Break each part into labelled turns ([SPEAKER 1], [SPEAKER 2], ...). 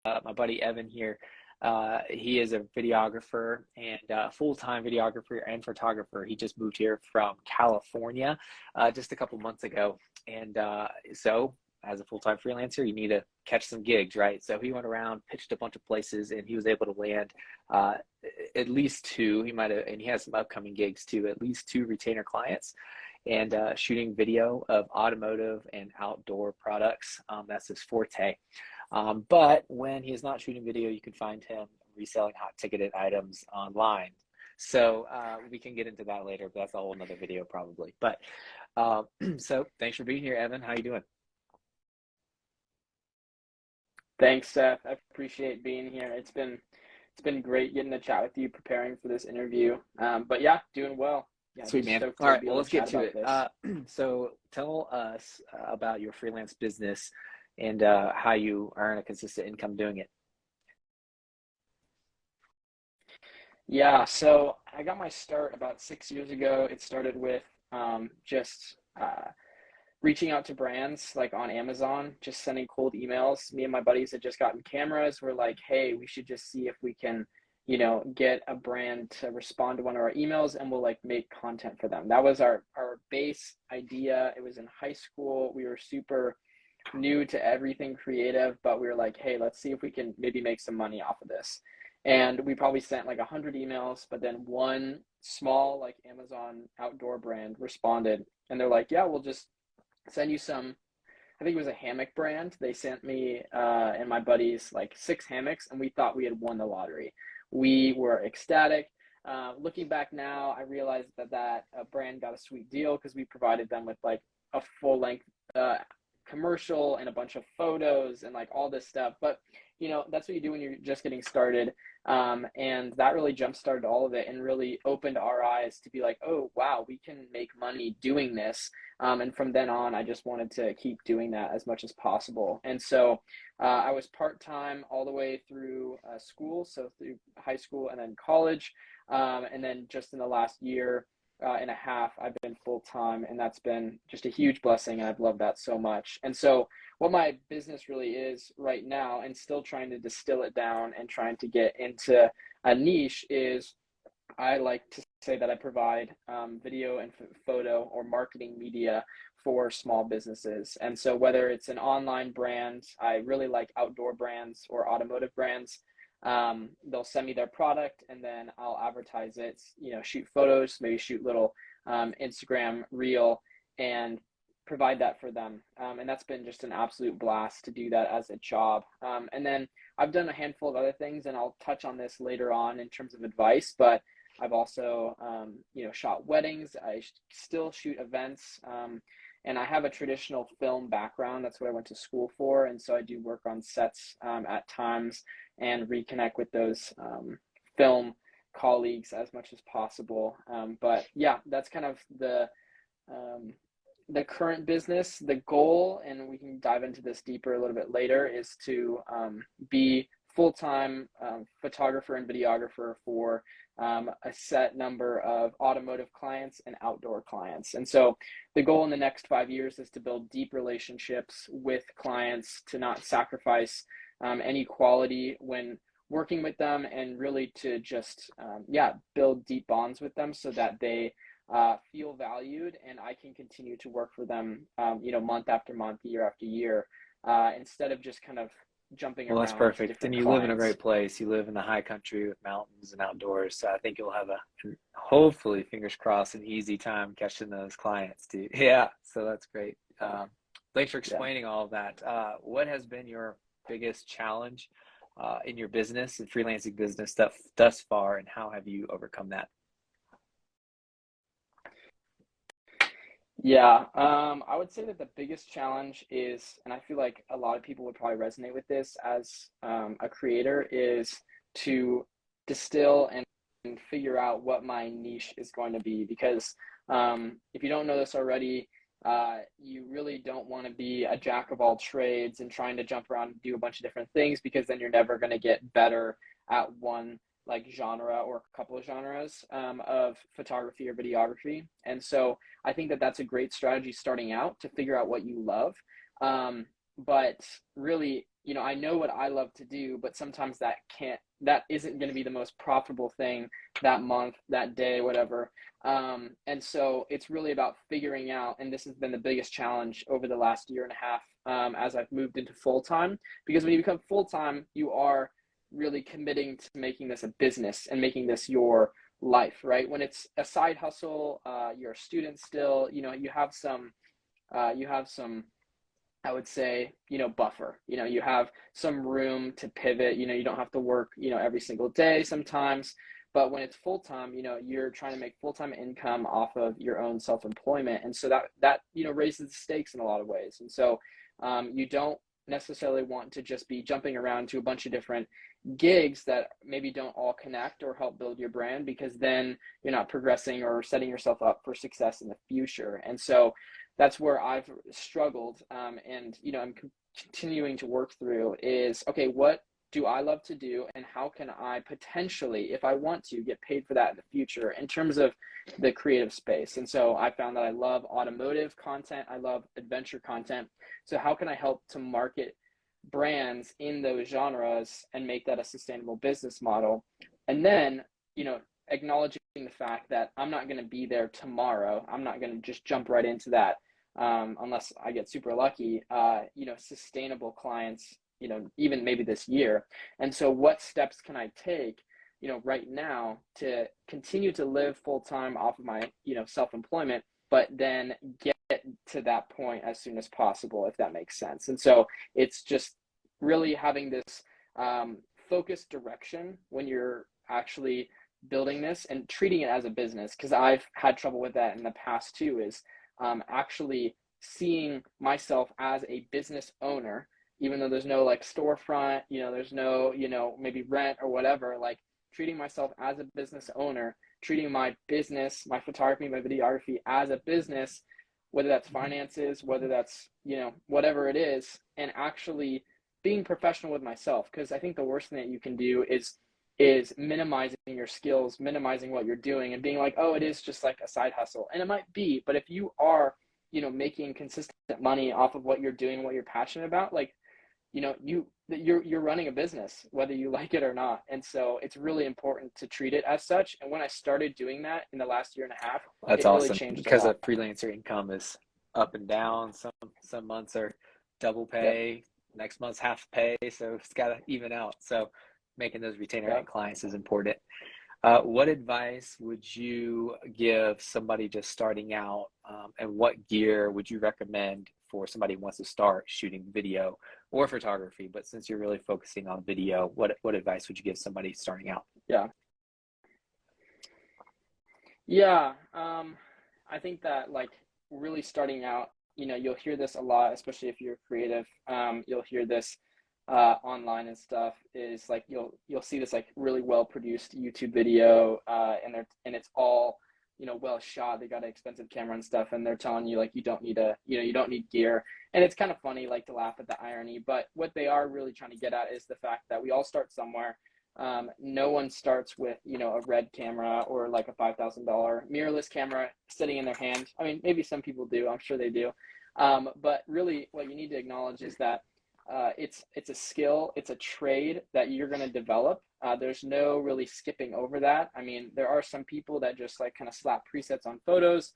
[SPEAKER 1] my buddy Evan here. He is a videographer and full-time videographer and photographer. He just moved here from California just a couple months ago. And so as a full-time freelancer, you need to catch some gigs, right? So he went around, pitched a bunch of places, and he was able to land uh, at least two. He might have, and he has some upcoming gigs too, at least two retainer clients and shooting video of automotive and outdoor products. That's his forte. But when he is not shooting video, you can find him reselling hot ticketed items online. So we can get into that later, but that's a whole nother video probably. But so thanks for being here, Evan. How you doing?
[SPEAKER 2] Thanks, Seth. I appreciate being here. It's been great getting to chat with you, preparing for this interview. But yeah, doing well. Yeah,
[SPEAKER 1] Sweet,
[SPEAKER 2] just
[SPEAKER 1] man.
[SPEAKER 2] stoked
[SPEAKER 1] All
[SPEAKER 2] to
[SPEAKER 1] right,
[SPEAKER 2] be
[SPEAKER 1] well,
[SPEAKER 2] able
[SPEAKER 1] let's
[SPEAKER 2] to
[SPEAKER 1] get
[SPEAKER 2] chat
[SPEAKER 1] to
[SPEAKER 2] about
[SPEAKER 1] it.
[SPEAKER 2] this.
[SPEAKER 1] So tell us about your freelance business and how you earn a consistent income doing it.
[SPEAKER 2] Yeah, so I got my start about 6 years ago. It started with just reaching out to brands like on Amazon, just sending cold emails. Me and my buddies had just gotten cameras. We're like, hey, we should just see if we can, get a brand to respond to one of our emails and we'll like make content for them. That was our base idea. It was in high school. We were super new to everything creative, but we were like, hey, let's see if we can maybe make some money off of this. And we probably sent like 100 emails, but then one small like Amazon outdoor brand responded and they're like, yeah, we'll just send you some. I think it was a hammock brand. They sent me and my buddies like 6 hammocks, and we thought we had won the lottery. We were ecstatic. Looking back now, I realized that brand got a sweet deal because we provided them with like a full length commercial and a bunch of photos and like all this stuff. But that's what you do when you're just getting started. And that really jump started all of it and really opened our eyes to be like, oh, wow, we can make money doing this. And from then on, I just wanted to keep doing that as much as possible. And so I was part-time all the way through school, so through high school and then college. And then just in the last year and a half, I've been full-time, and that's been just a huge blessing, and I've loved that so much. And so what my business really is right now, and still trying to distill it down and trying to get into a niche, is I like to say that I provide video and photo or marketing media for small businesses. And so whether it's an online brand, I really like outdoor brands or automotive brands. They'll send me their product and then I'll advertise it, shoot photos, maybe shoot little Instagram reel and provide that for them. And that's been just an absolute blast to do that as a job. And then I've done a handful of other things, and I'll touch on this later on in terms of advice, but I've also, shot weddings. I still shoot events. And I have a traditional film background. That's what I went to school for. And so I do work on sets at times and reconnect with those film colleagues as much as possible. But yeah, that's kind of um, the current business. The goal, and we can dive into this deeper a little bit later, is to be full-time photographer and videographer for a set number of automotive clients and outdoor clients. And so the goal in the next 5 years is to build deep relationships with clients, to not sacrifice any quality when working with them, and really to just, build deep bonds with them so that they feel valued and I can continue to work for them, month after month, year after year, instead of just kind of jumping
[SPEAKER 1] Well, that's
[SPEAKER 2] around to
[SPEAKER 1] perfect. And
[SPEAKER 2] different
[SPEAKER 1] you live in a
[SPEAKER 2] clients.
[SPEAKER 1] great place. You live in the high country with mountains and outdoors. So I think you'll have hopefully, fingers crossed, an easy time catching those clients too. Yeah. So that's great.
[SPEAKER 2] Yeah.
[SPEAKER 1] Thanks for
[SPEAKER 2] Yeah.
[SPEAKER 1] explaining all of that. What has been your biggest challenge in your business and freelancing business stuff thus far, and how have you overcome that?
[SPEAKER 2] Yeah, I would say that the biggest challenge is, and I feel like a lot of people would probably resonate with this as a creator, is to distill and figure out what my niche is going to be. Because if you don't know this already, you really don't want to be a jack of all trades and trying to jump around and do a bunch of different things, because then you're never going to get better at one like genre or a couple of genres of photography or videography. And so I think that that's a great strategy starting out, to figure out what you love. but really, I know what I love to do, but sometimes that isn't going to be the most profitable thing that month, that day, whatever. And so it's really about figuring out, and this has been the biggest challenge over the last year and a half, as I've moved into full time, because when you become full time, you are really committing to making this a business and making this your life, right? When it's a side hustle, you're a student still, you have some, I would say, buffer. You have some room to pivot. You don't have to work, every single day sometimes. But when it's full time, you're trying to make full time income off of your own self employment, and so that raises the stakes in a lot of ways. And so you don't necessarily want to just be jumping around to a bunch of different gigs that maybe don't all connect or help build your brand, because then you're not progressing or setting yourself up for success in the future. And so that's where I've struggled, and I'm continuing to work through is, okay, what do I love to do, and how can I potentially, if I want to, get paid for that in the future in terms of the creative space. And so I found that I love automotive content, I love adventure content. So how can I help to market brands in those genres and make that a sustainable business model? And then, acknowledging the fact that I'm not going to be there tomorrow. I'm not going to just jump right into that, unless I get super lucky, sustainable clients, even maybe this year. And so what steps can I take, right now to continue to live full time off of my, self-employment, but then get to that point as soon as possible, if that makes sense. And so it's just really having this focused direction when you're actually building this and treating it as a business, because I've had trouble with that in the past too, is actually seeing myself as a business owner, even though there's no like storefront, there's no, maybe rent or whatever, like treating myself as a business owner, treating my business, my photography, my videography as a business, whether that's finances, whether that's, whatever it is, and actually being professional with myself. Because I think the worst thing that you can do is minimizing your skills, minimizing what you're doing, and being like, oh, it is just like a side hustle. And it might be, but if you are, making consistent money off of what you're doing, what you're passionate about, like, you're running a business, whether you like it or not. And so it's really important to treat it as such. And when I started doing that in the last year and a half,
[SPEAKER 1] That's
[SPEAKER 2] it really
[SPEAKER 1] awesome,
[SPEAKER 2] changed a
[SPEAKER 1] because
[SPEAKER 2] lot.
[SPEAKER 1] a freelancer income is up and down. Some months are double
[SPEAKER 2] Yep.
[SPEAKER 1] pay, next month's half pay, so it's got to even out. So making those retainer
[SPEAKER 2] Yep.
[SPEAKER 1] clients is important. What advice would you give somebody just starting out, and what gear would you recommend for somebody who wants to start shooting video or photography? But since you're really focusing on video, what advice would you give somebody starting out?
[SPEAKER 2] Yeah. Yeah. I think that, like, really starting out, you'll hear this a lot, especially if you're creative. You'll hear this online and stuff, is like you'll see this like really well produced YouTube video, and it's all, well shot. They got an expensive camera and stuff, and they're telling you like you don't need gear. And it's kind of funny, like, to laugh at the irony, but what they are really trying to get at is the fact that we all start somewhere. No one starts with, a red camera or like a $5,000 mirrorless camera sitting in their hand. I mean, maybe some people do, I'm sure they do. But really what you need to acknowledge is that it's a skill, it's a trade that you're going to develop. There's no really skipping over that. I mean, there are some people that just like kind of slap presets on photos,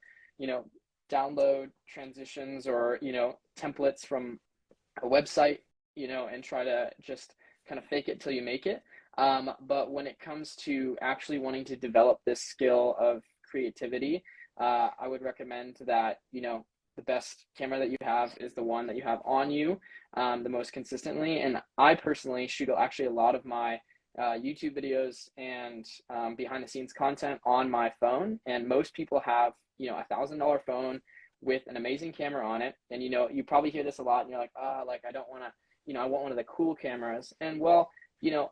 [SPEAKER 2] download transitions or, templates from a website, and try to just kind of fake it till you make it. But when it comes to actually wanting to develop this skill of creativity, I would recommend that, the best camera that you have is the one that you have on you, the most consistently. And I personally shoot actually a lot of my YouTube videos and behind the scenes content on my phone. And most people have, $1,000 phone with an amazing camera on it. And, you probably hear this a lot and you're like, like, I don't want to, I want one of the cool cameras. And well,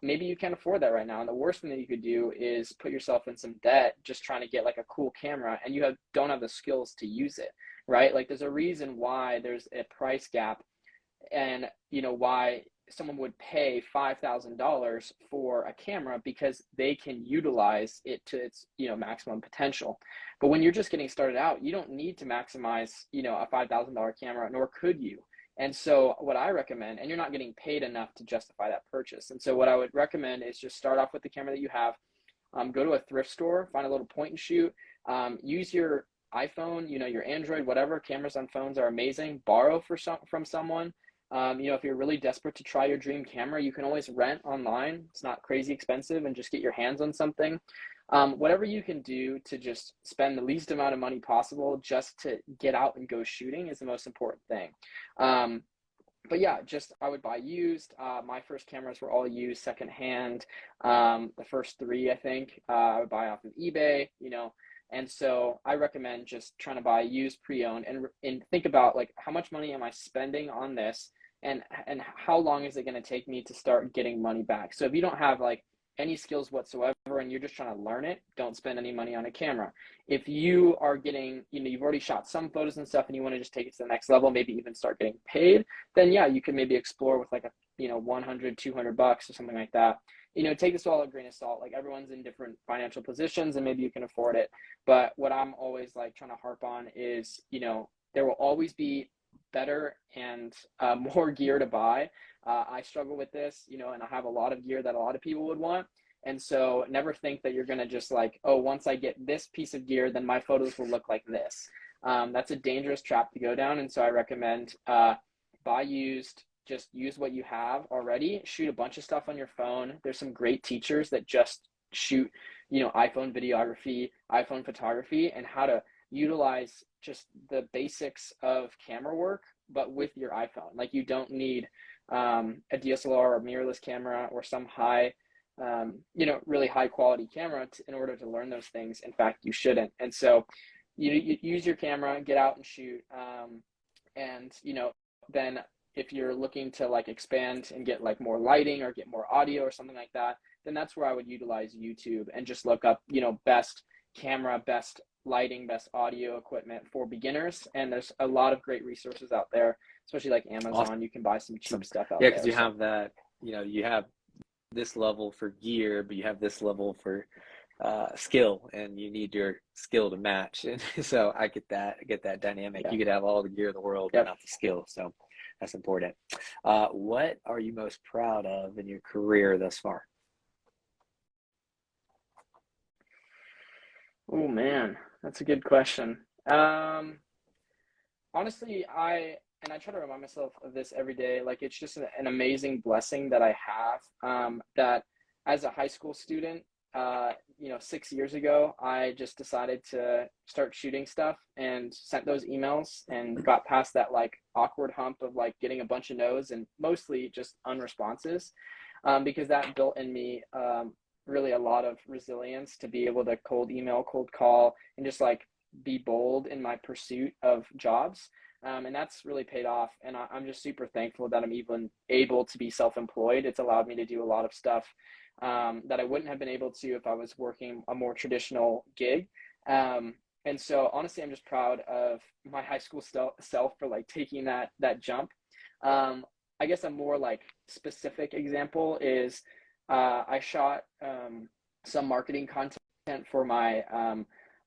[SPEAKER 2] maybe you can't afford that right now. And the worst thing that you could do is put yourself in some debt just trying to get like a cool camera, and you don't have the skills to use it, right? Like, there's a reason why there's a price gap, and why someone would pay $5,000 for a camera, because they can utilize it to its, maximum potential. But when you're just getting started out, you don't need to maximize, a $5,000 camera, nor could you. And so what I recommend, and you're not getting paid enough to justify that purchase. And so what I would recommend is just start off with the camera that you have. Go to a thrift store, find a little point and shoot, use your iPhone, your Android, whatever. Cameras on phones are amazing. Borrow from someone. If you're really desperate to try your dream camera, you can always rent online. It's not crazy expensive, and just get your hands on something. Whatever you can do to just spend the least amount of money possible just to get out and go shooting is the most important thing. But yeah, just I would buy used. My first cameras were all used, secondhand. The first three, I think, I would buy off of eBay, And so I recommend just trying to buy used pre-owned and think about like how much money am I spending on this, and how long is it going to take me to start getting money back. So if you don't have like any skills whatsoever and you're just trying to learn it, don't spend any money on a camera. If you are getting, you've already shot some photos and stuff and you want to just take it to the next level, maybe even start getting paid, then yeah, you can maybe explore with like a, 100, $200 or something like that. Take this all a grain of salt. Like everyone's in different financial positions and maybe you can afford it. But what I'm always like trying to harp on is, there will always be better and more gear to buy. I struggle with this, and I have a lot of gear that a lot of people would want. And so never think that you're going to just like, oh, once I get this piece of gear, then my photos will look like this. That's a dangerous trap to go down. And so I recommend buy used, just use what you have already, shoot a bunch of stuff on your phone. There's some great teachers that just shoot, iPhone videography, iPhone photography, and how to utilize just the basics of camera work, but with your iPhone. Like you don't need a DSLR or mirrorless camera or some high, really high quality camera in order to learn those things. In fact, you shouldn't. And so you use your camera, get out and shoot. And, then if you're looking to like expand and get like more lighting or get more audio or something like that, then that's where I would utilize YouTube and just look up, best camera, best lighting, best audio equipment for beginners. And there's a lot of great resources out there, especially like Amazon. You can buy some cheap stuff out
[SPEAKER 1] Yeah,
[SPEAKER 2] there.
[SPEAKER 1] because you have that, you have this level for gear, but you have this level for skill, and you need your skill to match. And so I get that dynamic.
[SPEAKER 2] Yeah.
[SPEAKER 1] You could have all the gear in the world, but not the skill. So that's important. What are you most proud of in your career thus far?
[SPEAKER 2] Oh man, that's a good question. Honestly, I try to remind myself of this every day. Like it's just an amazing blessing that I have. That as a high school student, 6 years ago, I just decided to start shooting stuff and sent those emails and got past that like awkward hump of like getting a bunch of no's and mostly just unresponses, because that built in me really a lot of resilience to be able to cold email, cold call, and just like be bold in my pursuit of jobs. And that's really paid off. And I'm just super thankful that I'm even able to be self-employed. It's allowed me to do a lot of stuff that I wouldn't have been able to if I was working a more traditional gig. And so honestly, I'm just proud of my high school self for like taking that jump. I guess a more like specific example is I shot some marketing content for my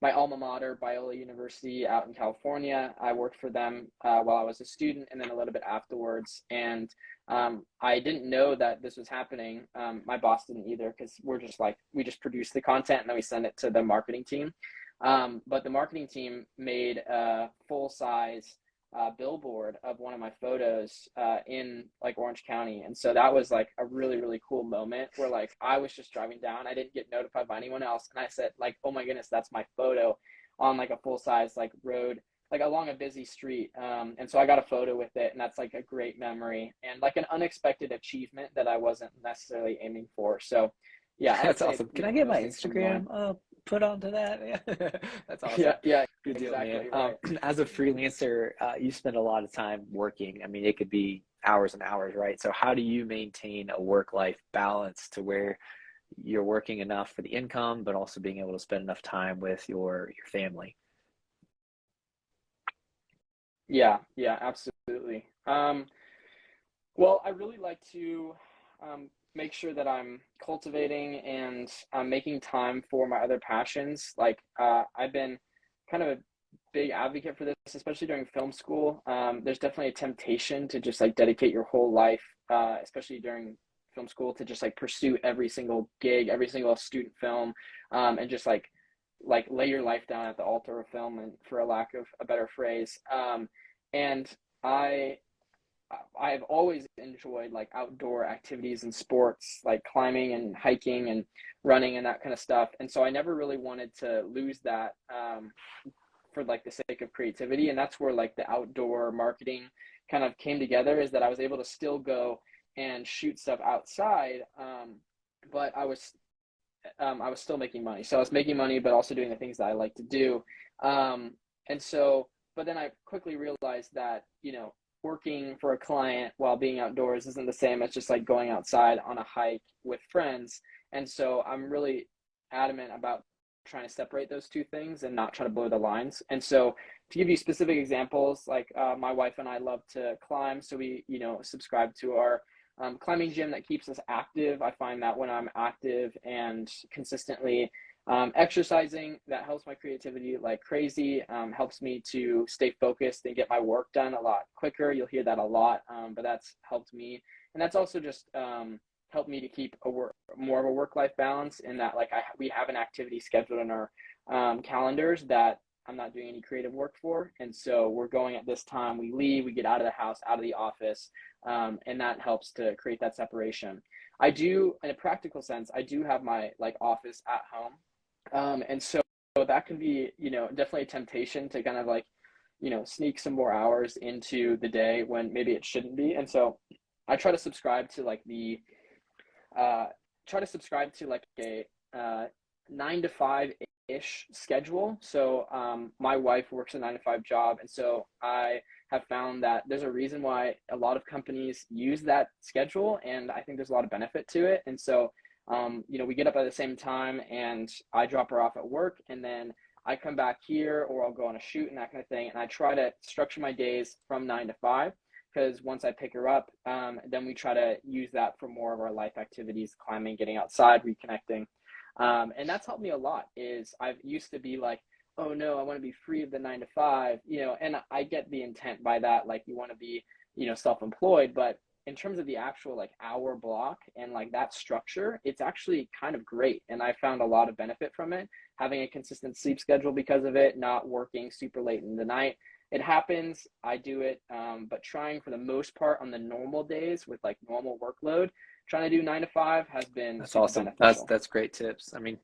[SPEAKER 2] alma mater, Biola University out in California. I worked for them while I was a student and then a little bit afterwards. And I didn't know that this was happening. My boss didn't either, because we just produce the content and then we send it to the marketing team. But the marketing team made a full-size billboard of one of my photos in like Orange County. And so that was like a really, really cool moment where like I was just driving down. I didn't get notified by anyone else. And I said like, oh my goodness, that's my photo on like a full-size like road, like along a busy street. And so I got a photo with it, and that's like a great memory and like an unexpected achievement that I wasn't necessarily aiming for. So yeah, I'd
[SPEAKER 1] That's
[SPEAKER 2] say,
[SPEAKER 1] awesome. Can I get
[SPEAKER 2] those
[SPEAKER 1] my
[SPEAKER 2] things come to mind.
[SPEAKER 1] Instagram put onto that? Yeah. That's awesome.
[SPEAKER 2] Yeah,
[SPEAKER 1] Good deal, man.
[SPEAKER 2] exactly right.
[SPEAKER 1] As a freelancer, you spend a lot of time working. I mean, it could be hours and hours, right? So how do you maintain a work-life balance to where you're working enough for the income, but also being able to spend enough time with your family?
[SPEAKER 2] Yeah, absolutely. Well, I really like to make sure that I'm cultivating and making time for my other passions. Like I've been kind of big advocate for this, especially during film school. There's definitely a temptation to just like dedicate your whole life, especially during film school, to just like pursue every single gig, every single student film, and just like lay your life down at the altar of film, and for a lack of a better phrase. And I I've always enjoyed like outdoor activities and sports, like climbing and hiking and running and that kind of stuff. And so I never really wanted to lose that, for like the sake of creativity. And that's where like the outdoor marketing kind of came together, is that I was able to still go and shoot stuff outside, but I was still making money. So I was making money, but also doing the things that I like to do. And so, but then I quickly realized that, working for a client while being outdoors isn't the same as just like going outside on a hike with friends. And so I'm really adamant about trying to separate those two things and not try to blur the lines. And so to give you specific examples, like my wife and I love to climb. So we, subscribe to our climbing gym that keeps us active. I find that when I'm active and consistently exercising, that helps my creativity like crazy, helps me to stay focused and get my work done a lot quicker. You'll hear that a lot, but that's helped me. And that's also just helped me to keep more of a work-life balance, in that like we have an activity scheduled in our calendars that I'm not doing any creative work for. And so we're going at this time, we leave, we get out of the house, out of the office, and that helps to create that separation. I do, in a practical sense, I do have my like office at home. And so that can be, definitely a temptation to kind of like, sneak some more hours into the day when maybe it shouldn't be. And so I try to subscribe to like a 9 to 5 ish schedule. So my wife works a 9 to 5 job, and so I have found that there's a reason why a lot of companies use that schedule, and I think there's a lot of benefit to it. And so we get up at the same time, and I drop her off at work, and then I come back here, or I'll go on a shoot and that kind of thing. And I try to structure my days from 9 to 5, because once I pick her up, then we try to use that for more of our life activities, climbing, getting outside, reconnecting. And that's helped me a lot. Is I've used to be like, oh no, I want to be free of the 9 to 5, and I get the intent by that. Like, you want to be, self-employed, but in terms of the actual like hour block and like that structure, it's actually kind of great. And I found a lot of benefit from it, having a consistent sleep schedule because of it, not working super late in the night. It happens, I do it, but trying for the most part on the normal days with like normal workload, trying to do 9 to 5 has been
[SPEAKER 1] That's
[SPEAKER 2] super
[SPEAKER 1] awesome. That's
[SPEAKER 2] beneficial.
[SPEAKER 1] that's great tips. I mean,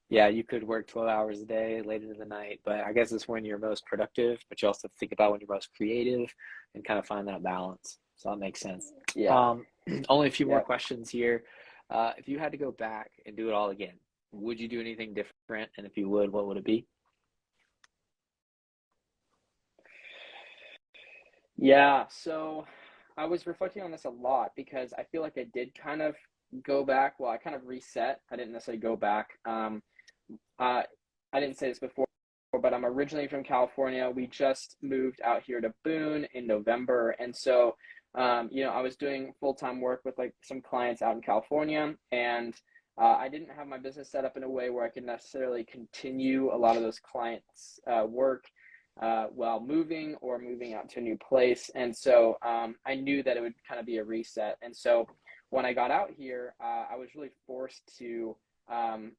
[SPEAKER 1] yeah, you could work 12 hours a day late into the night, but I guess it's when you're most productive, but you also have to think about when you're most creative and kind of find that balance. So that makes sense.
[SPEAKER 2] Yeah.
[SPEAKER 1] Um, Only a few more
[SPEAKER 2] Yeah.
[SPEAKER 1] questions here. If you had to go back and do it all again, would you do anything different? And if you would, what would it be?
[SPEAKER 2] Yeah. So I was reflecting on this a lot, because I feel like I did kind of go back. Well, I kind of reset. I didn't necessarily go back. Uh, I didn't say this before, but I'm originally from California. We just moved out here to Boone in November. And so, I was doing full-time work with like some clients out in California, and I didn't have my business set up in a way where I could necessarily continue a lot of those clients' work while moving or moving out to a new place. And so I knew that it would kind of be a reset. And so when I got out here, I was really forced to um,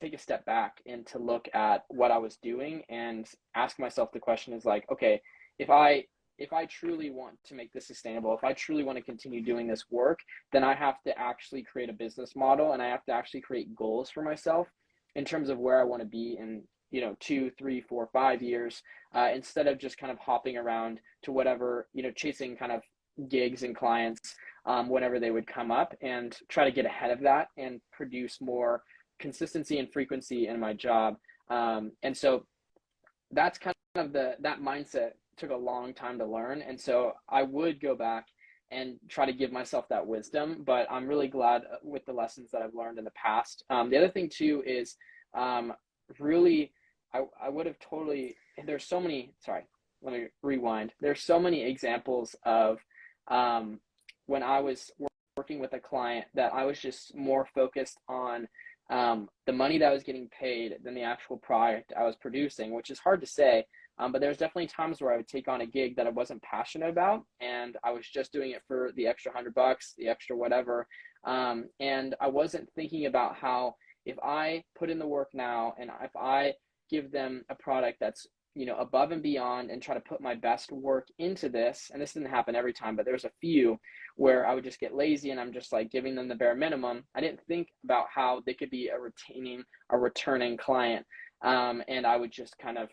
[SPEAKER 2] take a step back and to look at what I was doing and ask myself the question, is like, okay, if I truly want to make this sustainable, if I truly want to continue doing this work, then I have to actually create a business model, and I have to actually create goals for myself in terms of where I want to be in, 2, 3, 4, 5 years, instead of just kind of hopping around to whatever, chasing kind of gigs and clients whenever they would come up, and try to get ahead of that and produce more consistency and frequency in my job. And so that's kind of that mindset took a long time to learn. And so I would go back and try to give myself that wisdom, but I'm really glad with the lessons that I've learned in the past. The other thing too is really, I would have totally, there's so many, sorry, let me rewind. There's so many examples of when I was working with a client, that I was just more focused on the money that I was getting paid than the actual product I was producing, which is hard to say. But there's definitely times where I would take on a gig that I wasn't passionate about, and I was just doing it for the extra $100, the extra whatever. And I wasn't thinking about how if I put in the work now and if I give them a product that's, above and beyond and try to put my best work into this, and this didn't happen every time, but there's a few where I would just get lazy and I'm just like giving them the bare minimum. I didn't think about how they could be a returning client. And I would just kind of,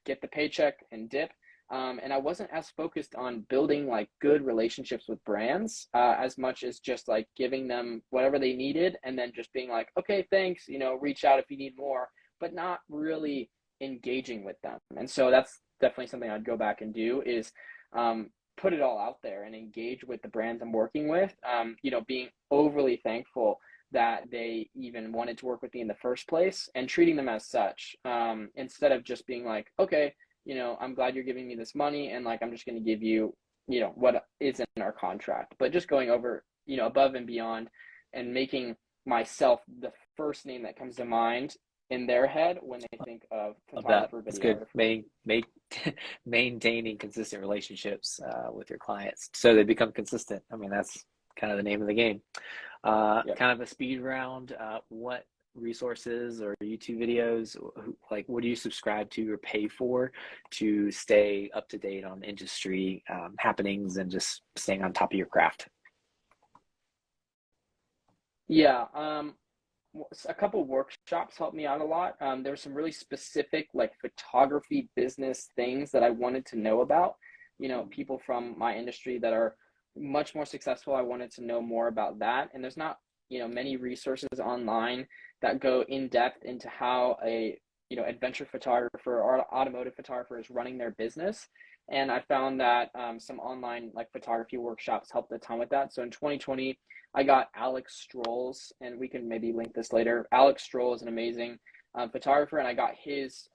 [SPEAKER 2] get the paycheck and dip. And I wasn't as focused on building like good relationships with brands as much as just like giving them whatever they needed and then just being like, okay, thanks, reach out if you need more, but not really engaging with them. And so that's definitely something I'd go back and do is put it all out there and engage with the brands I'm working with, being overly thankful that they even wanted to work with me in the first place and treating them as such, instead of just being like, okay, I'm glad you're giving me this money and like I'm just going to give you, what is in our contract, but just going over, above and beyond and making myself the first name that comes to mind in their head when they think of
[SPEAKER 1] Love that.
[SPEAKER 2] photographer,
[SPEAKER 1] It's good.
[SPEAKER 2] videographer.
[SPEAKER 1] Maintaining consistent relationships with your clients so they become consistent. I mean, that's kind of the name of the game.
[SPEAKER 2] Yep.
[SPEAKER 1] Kind of a speed round. What resources or YouTube videos, like what do you subscribe to or pay for to stay up to date on industry happenings and just staying on top of your craft?
[SPEAKER 2] Yeah. A couple workshops helped me out a lot. There were some really specific like photography business things that I wanted to know about. People from my industry that are much more successful. I wanted to know more about that. And there's not, many resources online that go in depth into how a, adventure photographer or automotive photographer is running their business. And I found that some online like photography workshops helped a ton with that. So in 2020, I got Alex Stroll's, and we can maybe link this later. Alex Stroll is an amazing photographer, and I got his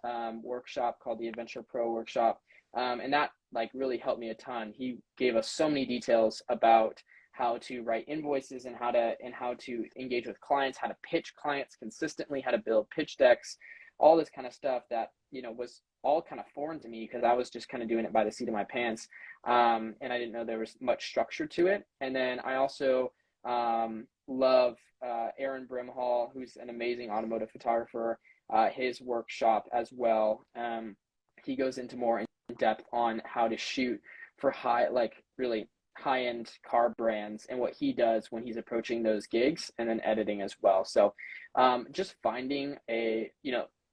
[SPEAKER 2] workshop called the Adventure Pro Workshop, and that like really helped me a ton. He gave us so many details about how to write invoices and how to engage with clients, how to pitch clients consistently, how to build pitch decks, all this kind of stuff that was all kind of foreign to me because I was just kind of doing it by the seat of my pants, and I didn't know there was much structure to it. And then I also love Aaron Brimhall, who's an amazing automotive photographer, his workshop as well. He goes into more in depth on how to shoot for really high-end car brands and what he does when he's approaching those gigs, and then editing as well. So just finding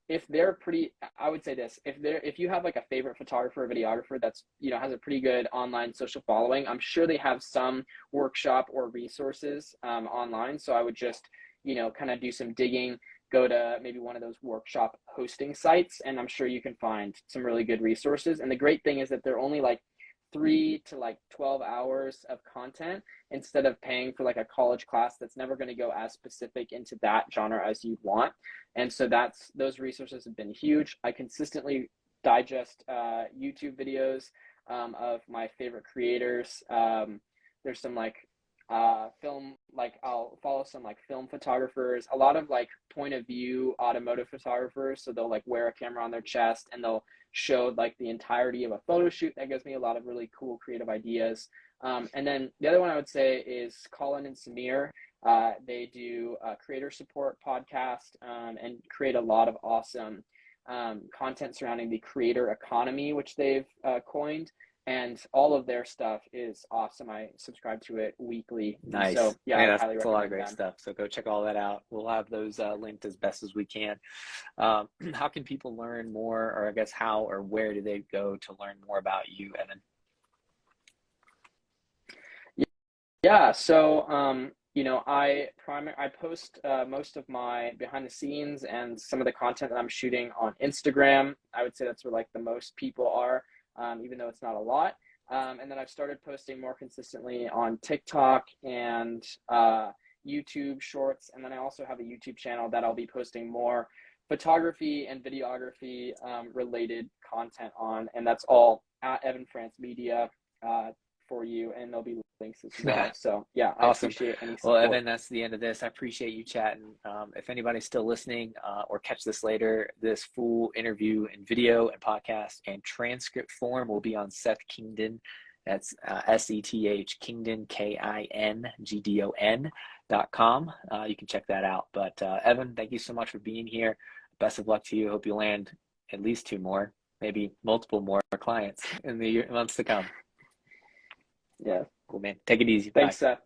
[SPEAKER 2] if they're pretty, I would say this, if you have like a favorite photographer or videographer that's, has a pretty good online social following, I'm sure they have some workshop or resources online. So I would just, kind of do some digging, go to maybe one of those workshop hosting sites, and I'm sure you can find some really good resources. And the great thing is that they're only like 3 to like 12 hours of content instead of paying for like a college class that's never going to go as specific into that genre as you'd want. And so those resources have been huge. I consistently digest YouTube videos of my favorite creators. There's some like film, like I'll follow some like film photographers, a lot of like point of view automotive photographers. So they'll like wear a camera on their chest and they'll show like the entirety of a photo shoot. That gives me a lot of really cool creative ideas. And then the other one I would say is Colin and Samir. They do a creator support podcast and create a lot of awesome content surrounding the creator economy, which they've coined. And all of their stuff is awesome. I subscribe to it weekly.
[SPEAKER 1] Nice.
[SPEAKER 2] So yeah,
[SPEAKER 1] Man,
[SPEAKER 2] I highly
[SPEAKER 1] that's a lot of
[SPEAKER 2] recommend
[SPEAKER 1] great
[SPEAKER 2] them.
[SPEAKER 1] stuff. So go check all that out. We'll have those linked as best as we can. How can people learn more, or I guess how or where do they go to learn more about you, Evan?
[SPEAKER 2] Yeah, so I post most of my behind the scenes and some of the content that I'm shooting on Instagram. I would say that's where like the most people are, even though it's not a lot. And then I've started posting more consistently on TikTok and YouTube Shorts. And then I also have a YouTube channel that I'll be posting more photography and videography related content on. And that's all at Evan France Media. for you, and there'll be links as well. So yeah, I
[SPEAKER 1] Awesome.
[SPEAKER 2] appreciate any
[SPEAKER 1] Well,
[SPEAKER 2] support.
[SPEAKER 1] Evan, that's the end of this. I appreciate you chatting. If anybody's still listening or catch this later, this full interview in video and podcast and transcript form will be on Seth Kingdon. That's SETH Kingdon, KINGDON.com. You can check that out. But Evan, thank you so much for being here. Best of luck to you. Hope you land at least 2 more, maybe multiple more clients in the months to come.
[SPEAKER 2] Yeah.
[SPEAKER 1] Cool, man. Take it easy.
[SPEAKER 2] Thanks,
[SPEAKER 1] Bye.
[SPEAKER 2] Seth.